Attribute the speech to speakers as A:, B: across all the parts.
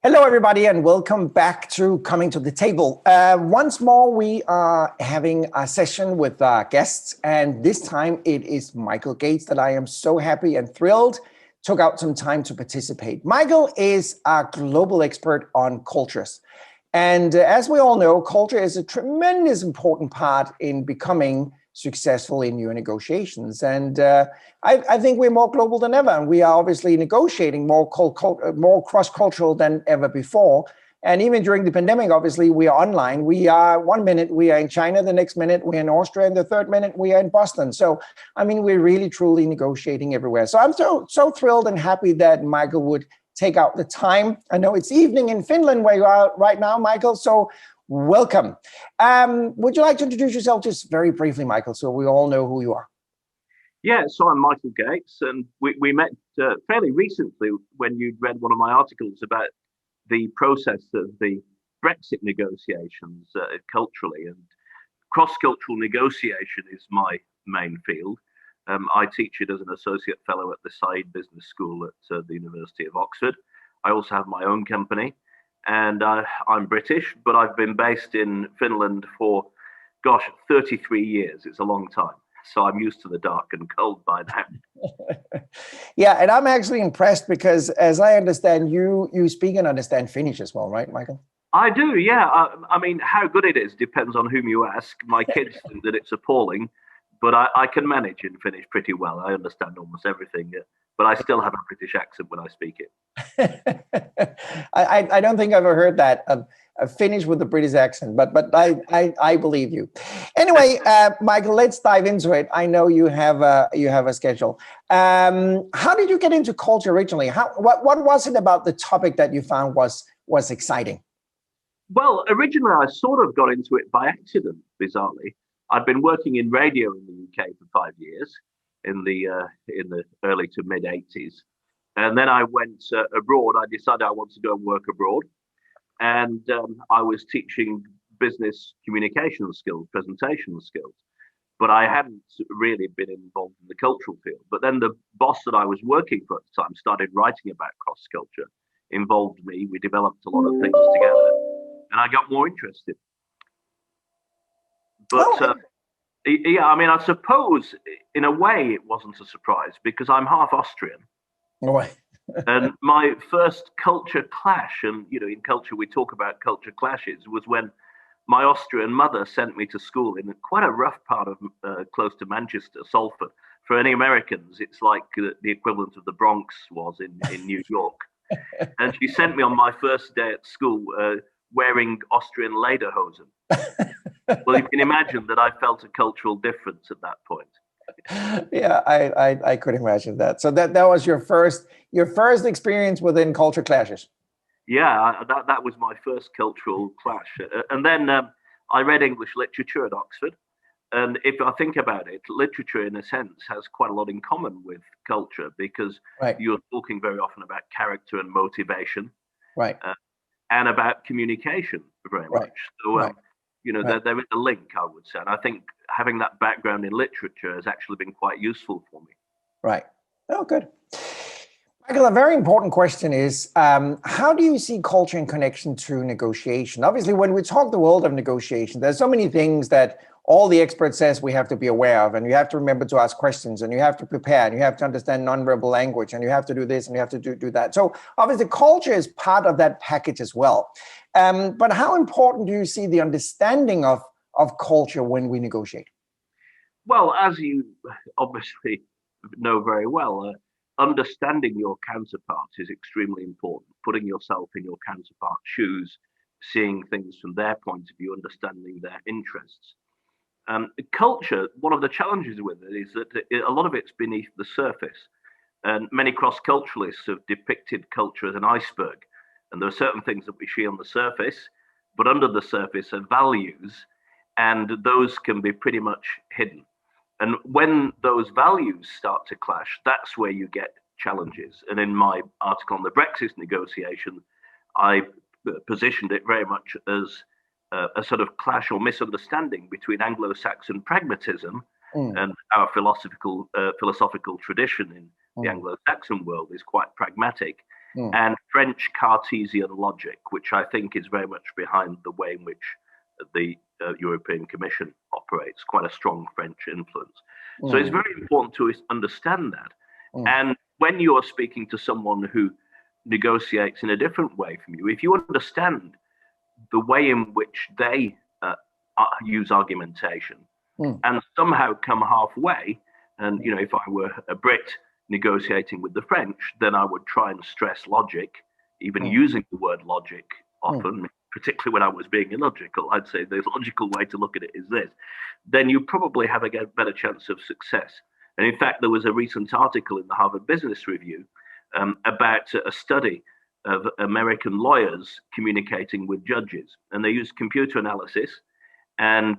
A: Hello, everybody, and welcome back to Coming to the Table. Once more, we are having a session with guests, and this time it is Michael Gates that I am so happy and thrilled took out some time to participate. Michael is a global expert on cultures. And as we all know, culture is a tremendous important part in becoming successful in your negotiations. And I think we're more global than ever. And we are obviously negotiating more cross-cultural than ever before. And even during the pandemic, obviously, we are online. We are 1 minute, we are in China. The next minute, we're in Austria. And the third minute, we are in Boston. So, I mean, we're really, truly negotiating everywhere. So I'm so thrilled and happy that Michael would take out the time. I know it's evening in Finland where you are right now, Michael. So welcome. Would you like to introduce yourself just very briefly, Michael, so we all know who you are?
B: Yeah, so I'm Michael Gates, and we met fairly recently when you'd read one of my articles about the process of the Brexit negotiations culturally. And cross-cultural negotiation is my main field. I teach it as an associate fellow at the Said Business School at the University of Oxford. I also have my own company, and I'm British, but I've been based in Finland for, 33 years. It's a long time. So I'm used to the dark and cold by now.
A: Yeah, and I'm actually impressed because, as I understand, you speak and understand Finnish as well, right, Michael?
B: I do, yeah. I mean, how good it is depends on whom you ask. My kids think that it's appalling, but I can manage in Finnish pretty well. I understand almost everything, but I still have a British accent when I speak
A: it. I don't think I've ever heard that. Finnish with a British accent, but I believe you. Anyway, Michael, let's dive into it. I know you have a schedule. How did you get into culture originally? What was it about the topic that you found was exciting?
B: Well, originally I sort of got into it by accident, bizarrely. I'd been working in radio in the UK for 5 years, in the early to mid 80s, and then I went abroad. I decided I wanted to go and work abroad. And I was teaching business communication skills, presentation skills, but I hadn't really been involved in the cultural field. But then the boss that I was working for at the time started writing about cross culture, involved me. We developed a lot of things together, and I got more interested. But yeah, I mean, I suppose in a way it wasn't a surprise because I'm half Austrian.
A: Oh,
B: and my first culture clash, and in culture we talk about culture clashes, was when my Austrian mother sent me to school in quite a rough part of close to Manchester, Salford. For any Americans, it's like the equivalent of the Bronx was in New York. And she sent me on my first day at school wearing Austrian lederhosen. Well, you can imagine that I felt a cultural difference at that point.
A: Yeah, I could imagine that. So that was your first experience within culture clashes.
B: Yeah, that was my first cultural clash. And then I read English literature at Oxford. And if I think about it, literature in a sense has quite a lot in common with culture because you're talking very often about character and motivation,
A: right,
B: and about communication very much. So there is a link, I would say. And I think having that background in literature has actually been quite useful for me.
A: Right. Oh, good. Michael, a very important question is, how do you see culture in connection to negotiation? Obviously, when we talk the world of negotiation, there's so many things that all the experts says we have to be aware of, and you have to remember to ask questions, and you have to prepare, and you have to understand nonverbal language, and you have to do this, and you have to do that. So obviously, culture is part of that package as well. But how important do you see the understanding of culture when we negotiate?
B: Well, as you obviously know very well, understanding your counterpart is extremely important. Putting yourself in your counterpart's shoes, seeing things from their point of view, understanding their interests. Culture, one of the challenges with it is that a lot of it's beneath the surface. And many cross-culturalists have depicted culture as an iceberg. And there are certain things that we see on the surface, but under the surface are values, and those can be pretty much hidden. And when those values start to clash, that's where you get challenges. And in my article on the Brexit negotiation, I positioned it very much as a sort of clash or misunderstanding between Anglo-Saxon pragmatism and our philosophical tradition in the Anglo-Saxon world is quite pragmatic.
A: Mm,
B: and French Cartesian logic, which I think is very much behind the way in which the European Commission operates, quite a strong French influence. So it's
A: mm,
B: very important to understand that.
A: mm,
B: And when you're speaking to someone who negotiates in a different way from you, if you understand the way in which they use argumentation
A: mm,
B: and somehow come halfway, and if I were a Brit negotiating with the French, then I would try and stress logic, even
A: mm,
B: using the word logic
A: mm,
B: often, particularly when I was being illogical. I'd say the logical way to look at it is this. Then you probably have a better chance of success. And in fact, there was a recent article in the Harvard Business Review about a study of American lawyers communicating with judges. And they used computer analysis and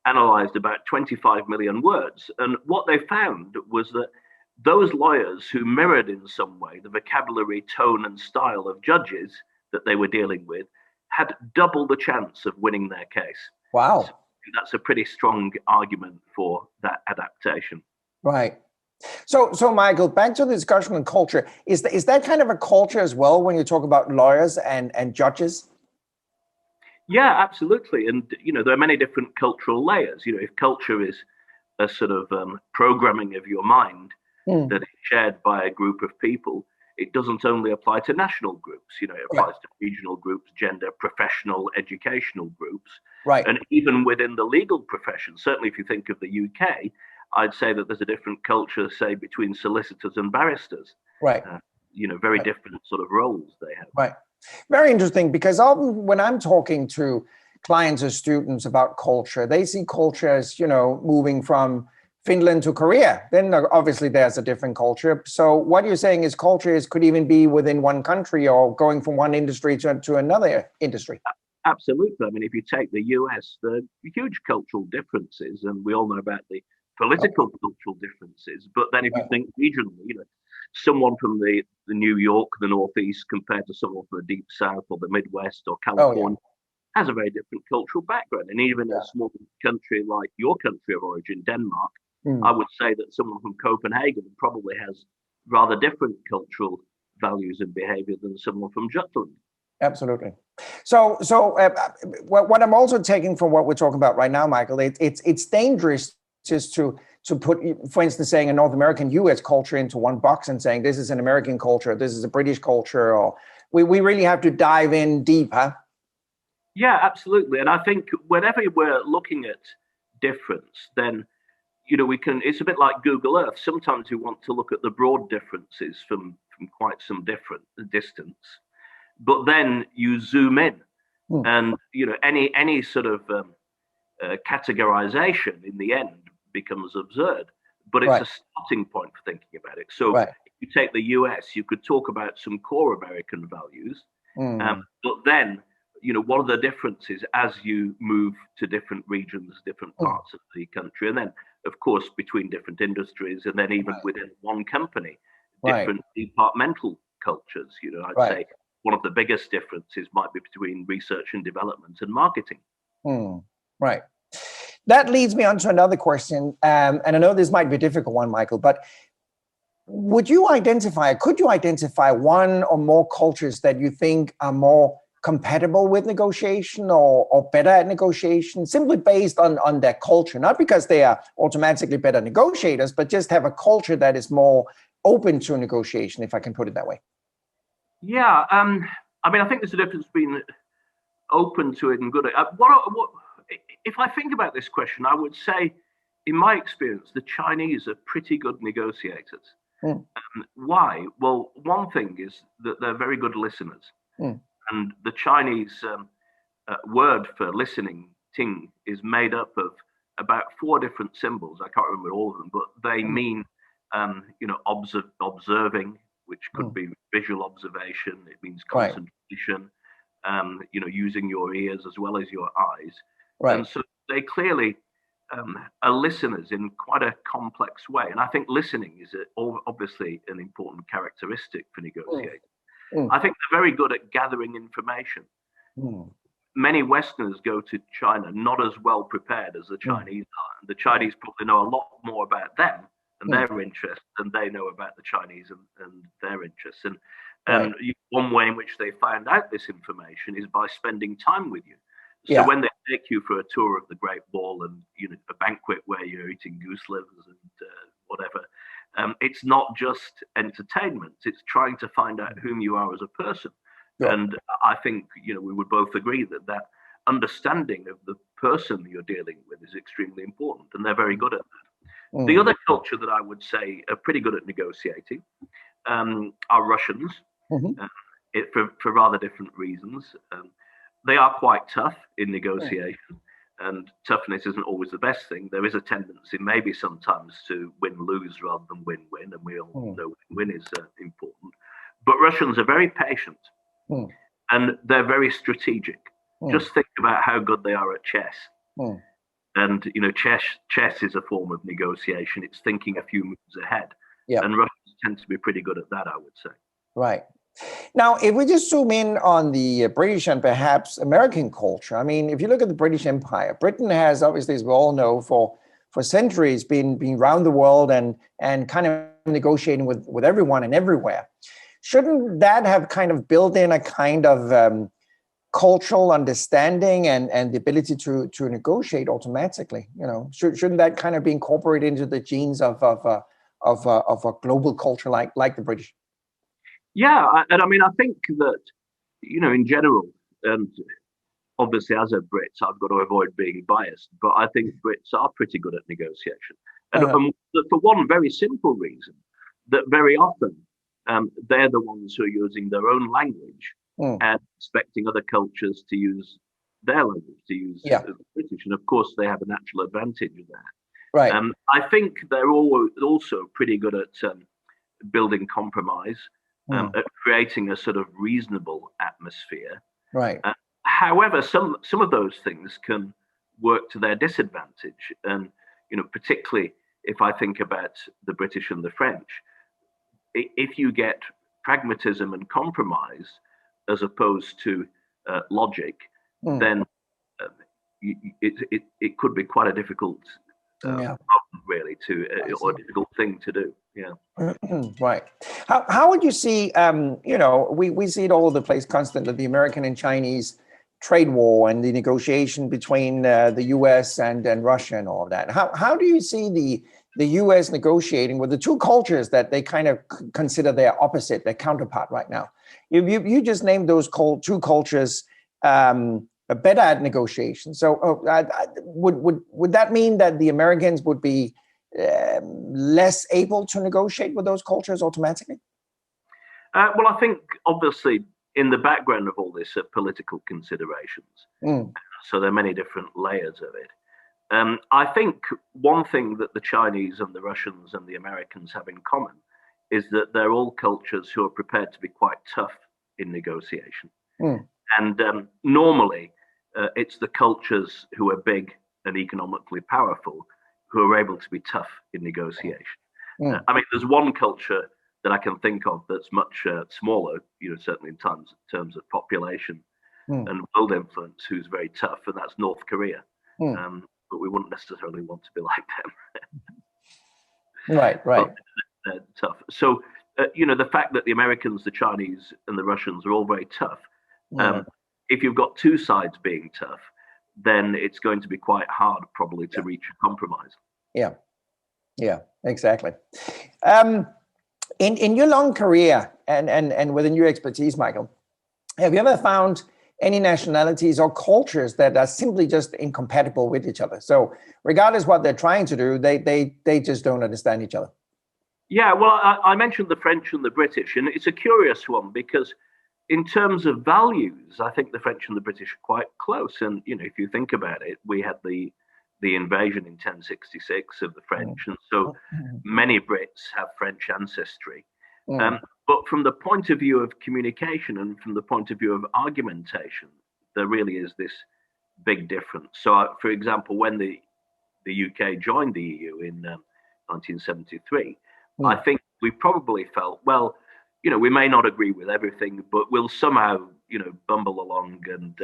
B: analyzed about 25 million words. And what they found was that those lawyers who mirrored in some way the vocabulary, tone, and style of judges that they were dealing with had double the chance of winning their case. So
A: wow.
B: that's a pretty strong argument for that adaptation.
A: Right. So Michael, back to the discussion on culture. Is that kind of a culture as well when you talk about lawyers and judges?
B: Yeah, absolutely. And there are many different cultural layers. If culture is a sort of programming of your mind
A: Mm,
B: that is shared by a group of people, it doesn't only apply to national groups. It
A: right.
B: applies to regional groups, gender, professional, educational groups,
A: Right.
B: and even within the legal profession. Certainly, if you think of the UK, I'd say that there's a different culture, say, between solicitors and barristers.
A: Right.
B: Uh, very
A: Right.
B: different sort of roles they have.
A: Right. Very interesting because often when I'm talking to clients or students about culture, they see culture as, moving from Finland to Korea. Then obviously there's a different culture. So what you're saying is culture could even be within one country or going from one industry to another industry.
B: Absolutely. I mean, if you take the US, there are huge cultural differences, and we all know about the
A: Oh,
B: political cultural differences. But then if you
A: right.
B: think regionally, someone from the New York, the Northeast, compared to someone from the Deep South or the Midwest or
A: Oh, yeah.
B: California, has a very different cultural background. And even in a
A: Yeah.
B: small country like your country of origin, Denmark, I
A: Mm,
B: would say that someone from Copenhagen probably has rather different cultural values and behavior than someone from Jutland.
A: absolutely. So what I'm also taking from what we're talking about right now, Michael, it's dangerous just to put, for instance, saying a North American U.S. culture into one box and saying this is an American culture, this is a British culture, or we really have to dive in deep, huh?
B: Yeah, absolutely. And I think whenever we're looking at difference, then we can. It's a bit like Google Earth. Sometimes we want to look at the broad differences from quite some different distance, but then you zoom in,
A: Hmm.
B: and any sort of categorization in the end becomes absurd. But it's
A: Right,
B: a starting point for thinking about it. So
A: right.
B: if you take the US, you could talk about some core American values,
A: Mm,
B: but then, what are the differences as you move to different regions, different
A: mm,
B: parts of the country, and then, of course, between different industries, and then even
A: right,
B: within one company,
A: right,
B: different departmental cultures. I'd
A: right.
B: say one of the biggest differences might be between research and development and marketing.
A: Mm, right. That leads me on to another question. And I know this might be a difficult one, Michael, but could you identify one or more cultures that you think are more compatible with negotiation or better at negotiation, simply based on their culture, not because they are automatically better negotiators, but just have a culture that is more open to negotiation, if I can put it that way?
B: Yeah, I mean, I think there's a difference between open to it and good at it. If I think about this question, I would say, in my experience, the Chinese are pretty good negotiators.
A: Mm,
B: Why? Well, one thing is that they're very good listeners,
A: mm,
B: and the Chinese word for listening, ting, is made up of about four different symbols. I can't remember all of them, but they
A: mm,
B: mean, observing, which could
A: mm.
B: be visual observation. It means
A: Right,
B: concentration, using your ears as well as your eyes. And
A: right.
B: so they clearly are listeners in quite a complex way. And I think listening is obviously an important characteristic for
A: Mm,
B: negotiators.
A: mm,
B: I think they're very good at gathering information.
A: mm,
B: Many Westerners go to China not as well prepared as the
A: mm,
B: Chinese are. And the
A: right.
B: Chinese probably know a lot more about them and
A: mm,
B: their interests, and they know about the Chinese and their interests. And
A: right.
B: one way in which they find out this information is by spending time with you. So
A: Yeah.
B: when they take you for a tour of the Great Wall and a banquet where you're eating goose livers and whatever, it's not just entertainment. It's trying to find out whom you are as a person.
A: Sure.
B: And I think we would both agree that understanding of the person you're dealing with is extremely important, and they're very good at that. The
A: Mm,
B: other culture that I would say are pretty good at negotiating are Russians,
A: mhm,
B: uh, for rather different reasons. They are quite tough in
A: mm,
B: negotiation, and toughness isn't always the best thing. There is a tendency, maybe sometimes, to win-lose rather than win-win, and we all
A: mm,
B: know win-win is important. But Russians are very patient,
A: mm,
B: and they're very strategic.
A: mm,
B: Just think about how good they are at chess.
A: mm.
B: And chess is a form of negotiation. It's thinking a few moves ahead,
A: Yeah.
B: and Russians tend to be pretty good at that, I would say.
A: Right. Now, if we just zoom in on the British and perhaps American culture, I mean, if you look at the British Empire, Britain has obviously, as we all know, for centuries been around the world and kind of negotiating with everyone and everywhere. Shouldn't that have kind of built in a kind of cultural understanding and the ability to negotiate automatically? Shouldn't that kind of be incorporated into the genes of a global culture like the British?
B: Yeah, and I mean, I think that in general, and obviously as a Brit, I've got to avoid being biased, but I think Brits are pretty good at negotiation, and,
A: Uh-huh.
B: for one very simple reason, that very often they're the ones who are using their own language
A: Mm,
B: and expecting other cultures to use their language, to use
A: yeah.
B: British, and of course they have a natural advantage there.
A: Right.
B: I think they're also pretty good at building compromise,
A: Mm,
B: at creating a sort of reasonable atmosphere.
A: right.
B: Uh, However, some of those things can work to their disadvantage, and particularly if I think about the British and the French, if you get pragmatism and compromise as opposed to logic,
A: Mm,
B: then uh, it could be quite a difficult
A: yeah.
B: problem, really,
A: I
B: or
A: see.
B: a difficult thing to do. Yeah.
A: Right. How would you see, we see it all over the place constantly, the American and Chinese trade war and the negotiation between the US and Russia and all of that. How do you see the US negotiating with the two cultures that they kind of consider their opposite, their counterpart right now? You just named those two cultures better at negotiation. So would that mean that the Americans would be less able to negotiate with those cultures automatically?
B: Well, I think obviously in the background of all this are political considerations.
A: Mm,
B: So there are many different layers of it. I think one thing that the Chinese and the Russians and the Americans have in common is that they're all cultures who are prepared to be quite tough in negotiation.
A: mm,
B: And normally, it's the cultures who are big and economically powerful who are able to be tough in negotiation.
A: mm,
B: I mean, there's one culture that I can think of that's much smaller, certainly in terms of population
A: mm,
B: and world influence, who's very tough, and that's North Korea.
A: mm.
B: But we wouldn't necessarily want to be like them.
A: Right,
B: But
A: right.
B: tough. So, the fact that the Americans, the Chinese, and the Russians are all very tough.
A: Yeah,
B: Um, if you've got two sides being tough, then it's going to be quite hard, probably, to
A: yeah,
B: reach a compromise.
A: yeah, yeah, exactly. Um, in your long career and within your expertise, Michael, have you ever found any nationalities or cultures that are simply just incompatible with each other? So regardless what they're trying to do, they just don't understand each other.
B: Yeah, well, I mentioned the French and the British, and it's a curious one because, in terms of values, I think the French and the British are quite close. And if you think about it, we had the invasion in 1066 of the French,
A: Mm,
B: and so
A: mm,
B: many Brits have French ancestry.
A: mm,
B: But from the point of view of communication and from the point of view of argumentation, there really is this big difference. So, for example, when the UK joined the EU in 1973, I
A: mm.
B: think we probably felt, well, we may not agree with everything, but we'll somehow, bumble along and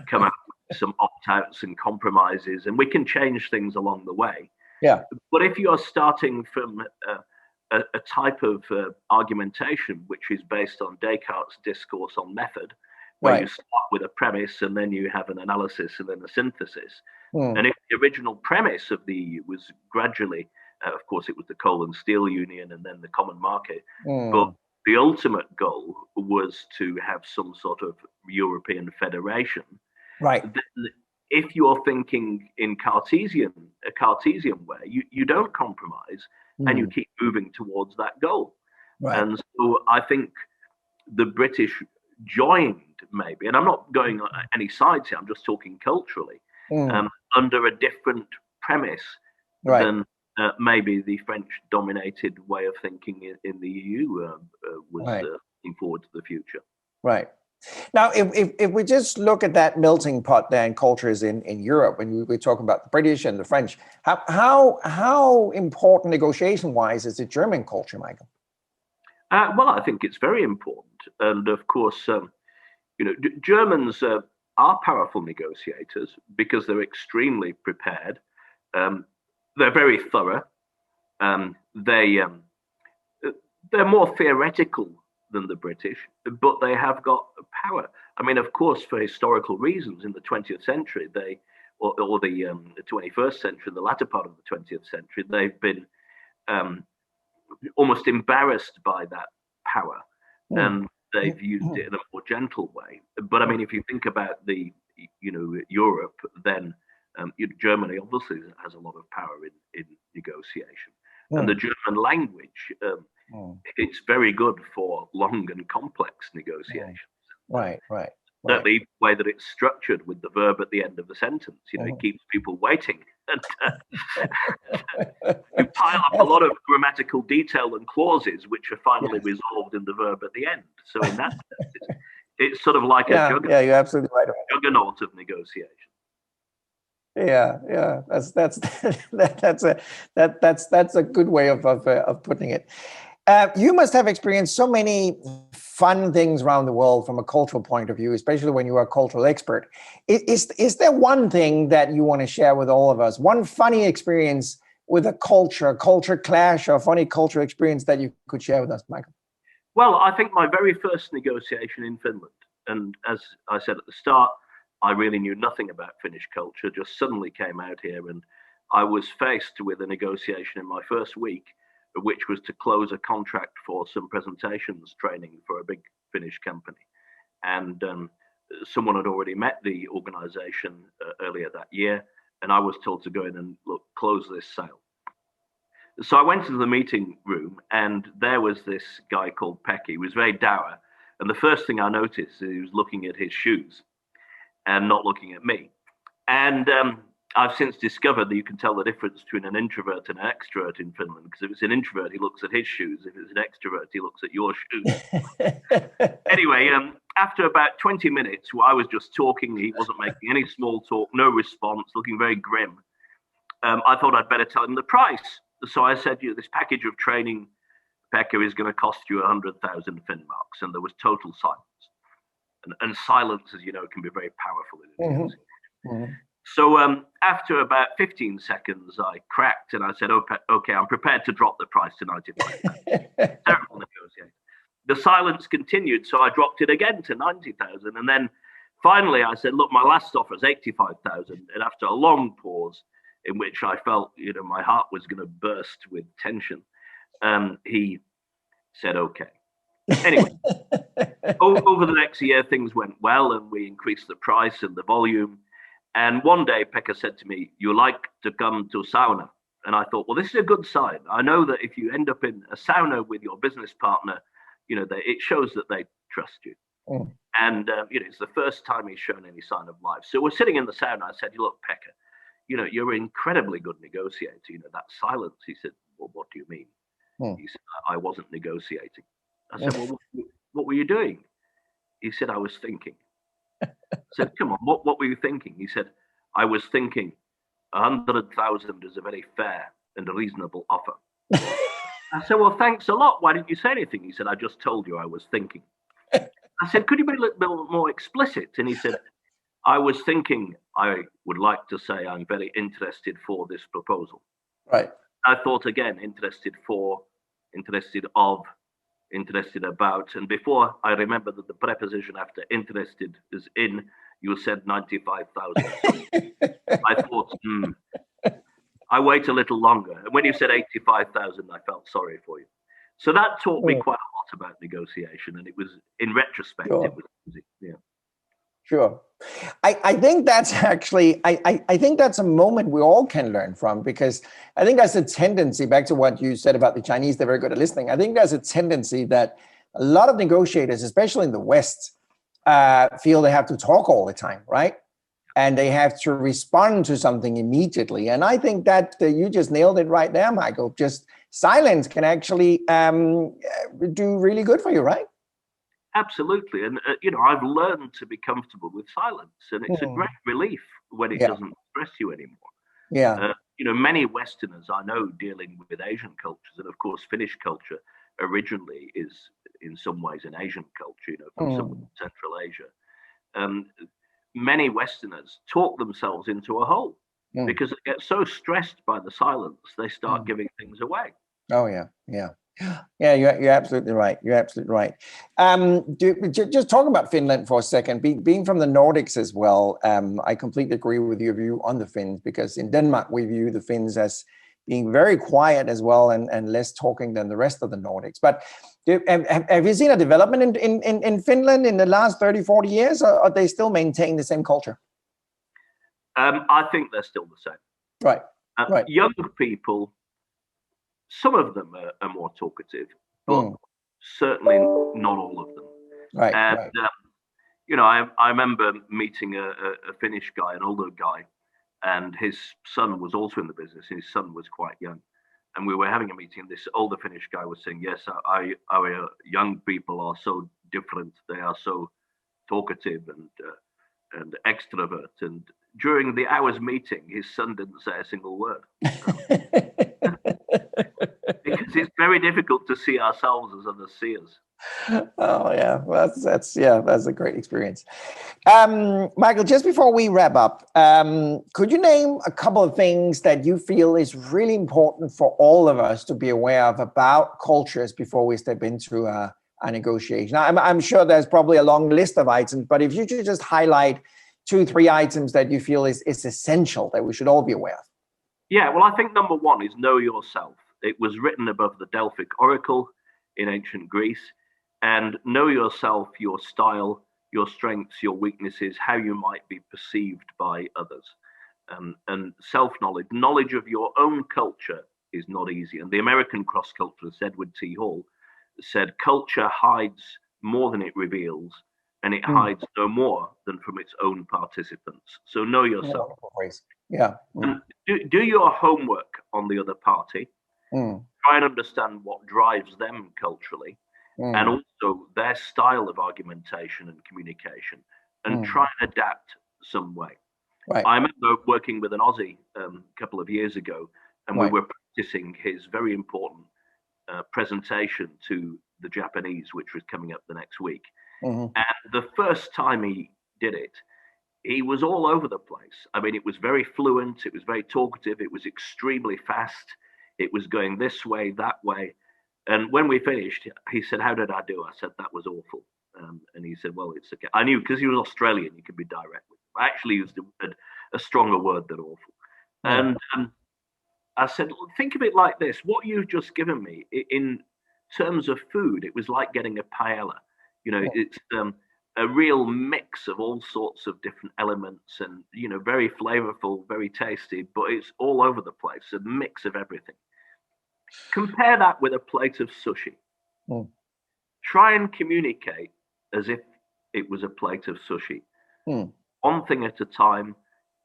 B: come out with some opt outs and compromises, and we can change things along the way.
A: Yeah.
B: But if you're starting from a type of argumentation which is based on Descartes' discourse on method, where you
A: Right.
B: start with a premise and then you have an analysis and then a synthesis.
A: Mm.
B: And if the original premise of the EU was gradually, of course, it was the coal and steel union and then the common market, but
A: Mm.
B: the ultimate goal was to have some sort of European federation.
A: Right.
B: Then if you're thinking in a Cartesian way, you don't compromise and you
A: Mm.
B: keep moving towards that goal.
A: Right.
B: And so I think the British joined maybe, and I'm not going on any sides here, I'm just talking culturally,
A: Mm.
B: under a different premise
A: Right.
B: than maybe the French dominated way of thinking in the EU was
A: Right.
B: looking forward to the future.
A: Right. Now, if we just look at that melting pot there in cultures in Europe, when we're talking about the British and the French, how important negotiation wise is the German culture, Michael?
B: Well, I think it's very important, and of course, Germans are powerful negotiators because they're extremely prepared. They're very thorough. Um, they they're more theoretical than the British, but they have got power. I mean, of course, for historical reasons, in the 20th century, or the 21st century, the latter part of the 20th century, they've been um, almost embarrassed by that power,
A: Mm.
B: and they've used it in a more gentle way. But I mean, if you think about Europe, then Germany obviously has a lot of power in negotiation, and the
A: Mm.
B: German language.
A: Mm.
B: It's very good for long and complex
A: Mm.
B: negotiations.
A: Right. Right. Right.
B: Certainly, the way that it's structured with the verb at the end of the sentence, it
A: Mhm.
B: keeps people waiting. And you pile up a
A: That's-
B: lot of grammatical detail and clauses, which are finally
A: yes.
B: resolved in the verb at the end. So, in that sense, it's sort of like a
A: Yeah. Yeah. You're absolutely right.
B: juggernaut of negotiation.
A: Yeah, yeah, that's that's a good way of putting it. You must have experienced so many fun things around the world from a cultural point of view, especially when you are a cultural expert. Is there one thing that you want to share with all of us? One funny experience with a culture clash, or funny cultural experience that you could share with us, Michael?
B: Well, I think my very first negotiation in Finland, and as I said at the start, I really knew nothing about Finnish culture, just suddenly came out here, and I was faced with a negotiation in my first week, which was to close a contract for some presentations training for a big Finnish company. And someone had already met the organization earlier that year, and I was told to go in and look, close this sale. So I went into the meeting room, and there was this guy called Pecky. He was very dour. And the first thing I noticed is he was looking at his shoes and not looking at me. And I've since discovered that you can tell the difference between an introvert and an extrovert in Finland, because if it's an introvert, he looks at his shoes. If it's an extrovert, he looks at your shoes. Anyway, after about 20 minutes, I was just talking. He wasn't making any small talk, no response, looking very grim. I thought I'd better tell him the price. So I said, this package of training, Pekka, is going to cost you 100,000 Finmarks. And there was total silence. And silence, as you know, can be very powerful in a negotiation.
A: Mm-hmm.
B: So after about 15 seconds, I cracked and I said, okay, I'm prepared to drop the price to 95,000. Terrible negotiation. The silence continued, so I dropped it again to 90,000. And then finally I said, look, my last offer is 85,000. And after a long pause in which I felt, my heart was going to burst with tension, he said, okay. Anyway, over the next year, things went well and we increased the price and the volume. And one day, Pekka said to me, you like to come to sauna? And I thought, well, this is a good sign. I know that if you end up in a sauna with your business partner, it shows that they trust you.
A: Mm.
B: And, it's the first time he's shown any sign of life. So we're sitting in the sauna. I said, look, Pekka, you're an incredibly good negotiator. That silence. He said, well, what do you mean?
A: Mm.
B: He said, I wasn't negotiating. I said, well, what were you doing? He said, I was thinking. I said, come on, what were you thinking? He said, I was thinking 100,000 is a very fair and a reasonable offer. I said, well, thanks a lot. Why didn't you say anything? He said, I just told you I was thinking. I said, could you be a little bit more explicit? And he said, I was thinking I would like to say I'm very interested for this proposal.
A: Right.
B: I thought again, interested for, interested of, interested about. And before I remember that the preposition after interested is in, you said 95,000. So I thought, I wait a little longer. And when you said 85,000, I felt sorry for you. So that taught me
A: Mm,
B: quite a lot about negotiation. And it was, in retrospect, it
A: sure.
B: was easy. Yeah.
A: Sure. I think that's actually, I think that's a moment we all can learn from, because I think there's a tendency, back to what you said about the Chinese, they're very good at listening. I think there's a tendency that a lot of negotiators, especially in the West, feel they have to talk all the time, right? And they have to respond to something immediately. And I think that you just nailed it right there, Michael. Just silence can actually do really good for you, right?
B: Absolutely. And, I've learned to be comfortable with silence. And it's a
A: Hmm.
B: great relief when it
A: Yeah.
B: doesn't stress you anymore.
A: Yeah.
B: Many Westerners I know dealing with Asian cultures, and of course, Finnish culture originally is in some ways an Asian culture, from somewhere
A: Hmm.
B: in Central Asia. Um, Many Westerners talk themselves into a hole
A: Hmm.
B: because they get so stressed by the silence, they start
A: Hmm.
B: giving things away.
A: Oh yeah, yeah, yeah. You're absolutely right. You're absolutely right. Just talk about Finland for a second. Being from the Nordics as well, I completely agree with your view on the Finns, because in Denmark we view the Finns as being very quiet as well, and less talking than the rest of the Nordics. But have you seen a development in Finland in the last 30, 40 years, or they still maintain the same culture?
B: I think they're still the same.
A: Right, right.
B: Young people, some of them are more talkative, but
A: Mm,
B: certainly not all of them.
A: right,
B: And
A: right.
B: I remember meeting a Finnish guy, an older guy, and his son was also in the business. His son was quite young, and we were having a meeting. And this older Finnish guy was saying, "Yes, our young people are so different. They are so talkative and extrovert." And during the hour's meeting, his son didn't say a single word. Because it's very difficult to see ourselves as other seers.
A: Oh yeah, well, that's a great experience. Michael, just before we wrap up, could you name a couple of things that you feel is really important for all of us to be aware of about cultures before we step into a negotiation? I'm sure there's probably a long list of items, but if you could just highlight 2, 3 items that you feel is essential that we should all be aware of.
B: Yeah, well, I think number one is know yourself. It was written above the Delphic Oracle in ancient Greece. And know yourself, your style, your strengths, your weaknesses, how you might be perceived by others. And self knowledge, knowledge of your own culture is not easy. And the American cross culturalist Edward T. Hall said, culture hides more than it reveals, and it
A: Mm.
B: hides no more than from its own participants. So know yourself.
A: Wonderful phrase. Yeah. Mm.
B: And do your homework on the other party.
A: Mm.
B: Try and understand what drives them culturally, and
A: Mm.
B: also their style of argumentation and communication, and
A: Mm.
B: try and adapt some way.
A: Right.
B: I remember working with an Aussie a couple of years ago, and we
A: Right.
B: were practicing his very important presentation to the Japanese, which was coming up the next week.
A: Mm-hmm.
B: And the first time he did it, he was all over the place. I mean, it was very fluent, it was very talkative, it was extremely fast, it was going this way, that way. And when we finished, he said, "How did I do?" I said, "That was awful." And he said, "Well, it's okay." I knew because he was Australian, you could be direct with him. I actually used a stronger word than awful.
A: Mm.
B: And I said, "Think of it like this: what you've just given me in terms of food, it was like getting a paella. It's a real mix of all sorts of different elements, and very flavorful, very tasty, but it's all over the place, a mix of everything. Compare that with a plate of sushi.
A: Mm.
B: Try and communicate as if it was a plate of sushi,
A: Mm.
B: one thing at a time,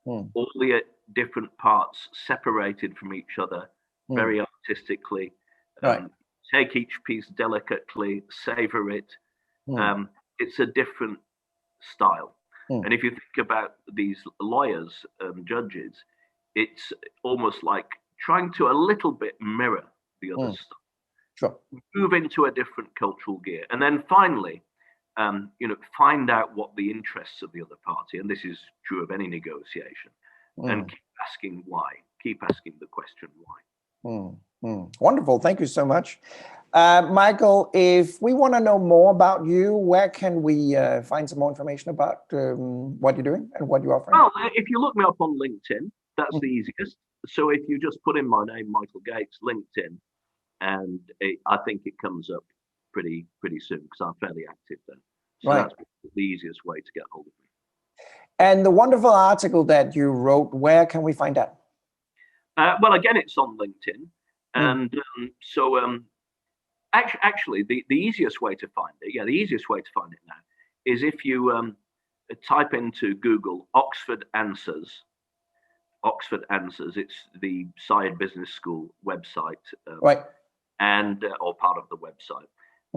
A: Mm.
B: all the different parts separated from each other
A: Mm.
B: very artistically.
A: Right.
B: Take each piece delicately, savor it.
A: Mm.
B: Um, it's a different style.
A: Mm.
B: And if you think about these lawyers and judges, it's almost like trying to a little bit mirror the other
A: Mm.
B: stuff,
A: Sure.
B: move into a different cultural gear. And then finally, find out what the interests of the other party, and this is true of any negotiation, and
A: Mm.
B: keep asking why. Keep asking the question why.
A: Wonderful. Thank you so much. Michael, if we want to know more about you, where can we find some more information about what you're doing and what you're offering?
B: Well, if you look me up on LinkedIn, that's the easiest. So if you just put in my name, Michael Gates, LinkedIn, and I think it comes up pretty soon because I'm fairly active there. So
A: Right.
B: that's the easiest way to get hold of me.
A: And the wonderful article that you wrote, where can we find that?
B: Well, again, it's on LinkedIn, and actually, the easiest way to find it, the easiest way to find it now is if you type into Google Oxford Answers. Oxford Answers. It's the Side Business School website,
A: Right.
B: and or part of the website.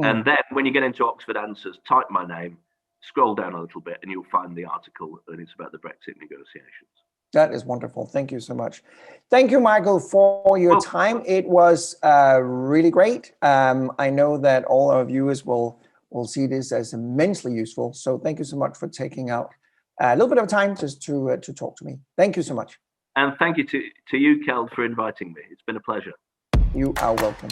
B: And then when you get into Oxford Answers, type my name, scroll down a little bit, and you'll find the article, and it's about the Brexit negotiations.
A: That is wonderful. Thank you so much. Thank you, Michael, for your time. It was really great. I know that all our viewers will see this as immensely useful. So thank you so much for taking out a little bit of time just to talk to me. Thank you so much.
B: And thank you to you, Keld, for inviting me. It's been a pleasure.
A: You are welcome.